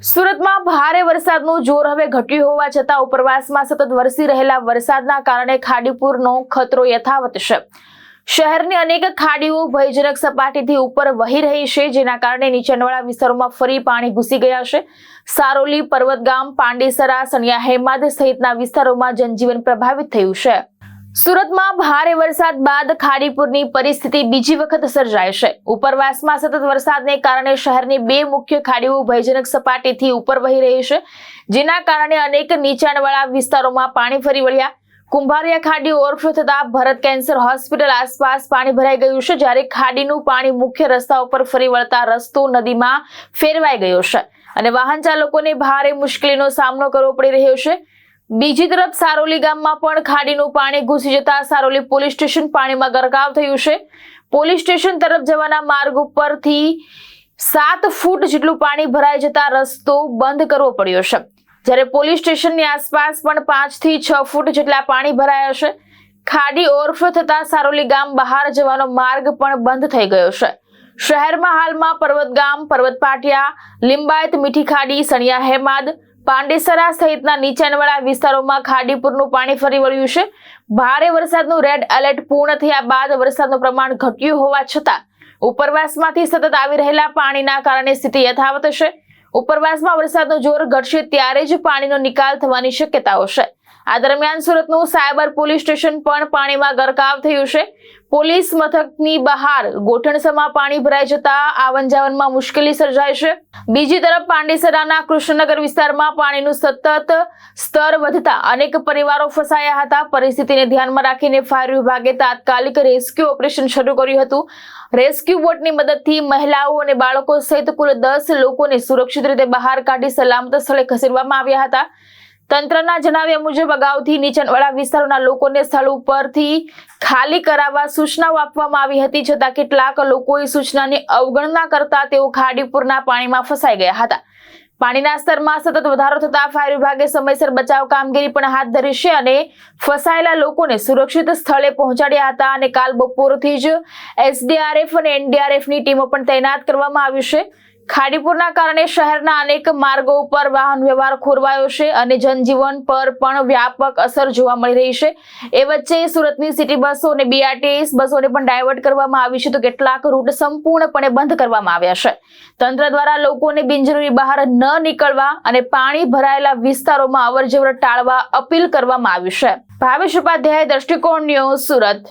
સુરતમાં ભારે વરસાદનું જોર હવે ઘટ્યું હોવા છતાં ઉપરવાસમાં સતત વરસી રહેલા વરસાદના કારણે ખાડીપુરનો ખતરો યથાવત છે। શહેરની અનેક ખાડીઓ ભયજનક સપાટીથી ઉપર વહી રહી છે, જેના કારણે નીચાણવાળા વિસ્તારોમાં ફરી પાણી ઘૂસી ગયા છે। સારોલી, પર્વતગામ, પાંડેસરા, સણિયા હેમાદ સહિતના વિસ્તારોમાં જનજીવન પ્રભાવિત થયું છે। સુરતમાં ભારે વરસાદ બાદ ખાડીપુરની પરિસ્થિતિ બીજી વખત સર્જાઈ છે। ઉપરવાસમાં સતત વરસાદને કારણે શહેરની બે મુખ્ય ખાડીઓ ભયજનક સપાટીથી ઉપર વહી રહી છે, જેના કારણે અનેક નીચાણવાળા વિસ્તારોમાં પાણી ફરી વળ્યા। કુંભારિયા ખાડી ઓવરફ્લો થતા ભરત કેન્સર હોસ્પિટલ આસપાસ પાણી ભરાઈ ગયું છે, જ્યારે ખાડીનું પાણી મુખ્ય રસ્તા ઉપર ફરી વળતા રસ્તો નદીમાં ફેરવાઈ ગયો છે અને વાહન ચાલકોને ભારે મુશ્કેલીનો સામનો કરવો પડી રહ્યો છે। બીજી તરફ સારોલી ગામમાં પણ ખાડીનું પાણી ઘૂસી જતા સારોલી પોલીસ સ્ટેશન પાણીમાં ગરકાવ થયું છે। પોલીસ સ્ટેશન તરફ જવાના માર્ગ ઉપરથી 7 ફૂટ જેટલું પાણી ભરાઈ જતા રસ્તો બંધ કરવો પડ્યો છે, જ્યારે પોલીસ સ્ટેશનની આસપાસ પણ 5 થી 6 ફૂટ જેટલા પાણી ભરાયા છે। ખાડી ઓવરફ્લો થતા સારોલી ગામ બહાર જવાનો માર્ગ પણ બંધ થઈ ગયો છે। શહેરમાં હાલમાં પર્વતગામ, પર્વતપાટિયા, લિંબાયત, મીઠી ખાડી, સણિયા હેમાદ, પાંડેસરા સહિતના નીચાણવાળા વિસ્તારોમાં ખાડીપુરનું પાણી ફરી વળ્યું છે। ભારે વરસાદનું રેડ એલર્ટ પૂર્ણ થયા બાદ વરસાદનું પ્રમાણ ઘટ્યું હોવા છતાં ઉપરવાસમાંથી સતત આવી રહેલા પાણીના કારણે સ્થિતિ યથાવત છે। ઉપરવાસમાં વરસાદનું જોર ઘટશે ત્યારે જ પાણીનો નિકાલ થવાની શક્યતાઓ છે। આ દરમિયાન સુરતનું સાયબર પોલીસ સ્ટેશન પણ પાણીમાં ગરકાવ થયું છે। પોલીસ મથકની બહાર ગોઠણસમાં પાણી ભરાઈ જતા આવન જાવનમાં મુશ્કેલી સર્જાય છે। બીજી તરફ પાંડેસરાના કૃષ્ણનગર વિસ્તારમાં પાણીનું સતત સ્તર વધતા અનેક પરિવારો ફસાયા હતા। પરિસ્થિતિને ધ્યાનમાં રાખીને ફાયર વિભાગે તાત્કાલિક રેસ્ક્યુ ઓપરેશન શરૂ કર્યું હતું। રેસ્ક્યુ બોટની મદદથી મહિલાઓ અને બાળકો સહિત કુલ 10 લોકોને સુરક્ષિત રીતે બહાર કાઢી સલામત સ્થળે ખસેડવામાં આવ્યા હતા। તંત્રના જણાવ્યા મુજબ અગાઉથી નીચાણવાળા વિસ્તારોના લોકોને સ્થળ ઉપરથી ખાલી કરાવવા સૂચનાઓ આપવામાં આવી હતી, છતાં કેટલાક લોકોએ સૂચનાની અવગણના કરતા તેઓ ખાડીપુરના પાણીમાં ફસાઈ ગયા હતા। પાણીના સ્તરમાં સતત વધારો થતા ફાયર વિભાગે સમયસર બચાવ કામગીરી પણ હાથ ધરી છે અને ફસાયેલા લોકોને સુરક્ષિત સ્થળે પહોંચાડ્યા હતા અને કાલ બપોરથી જ SDRF અને NDRFની ટીમો પણ તૈનાત કરવામાં આવી છે। ખાડીપુરના કારણે શહેરના અનેક માર્ગો ઉપર વાહન વ્યવહાર ખોરવાયો છે અને જનજીવન પર પણ વ્યાપક અસર જોવા મળી રહી છે। એ વચ્ચે સુરતની સિટી બસો અને BRTS બસોને પણ ડાયવર્ટ કરવામાં આવી છે, તો કેટલાક રૂટ સંપૂર્ણપણે બંધ કરવામાં આવ્યા છે। તંત્ર દ્વારા લોકોને બિનજરૂરી બહાર ન નીકળવા અને પાણી ભરાયેલા વિસ્તારોમાં અવરજવર ટાળવા અપીલ કરવામાં આવી છે। ભાવેશ ઉપાધ્યાય, દ્રષ્ટિકોણ ન્યૂઝ, સુરત।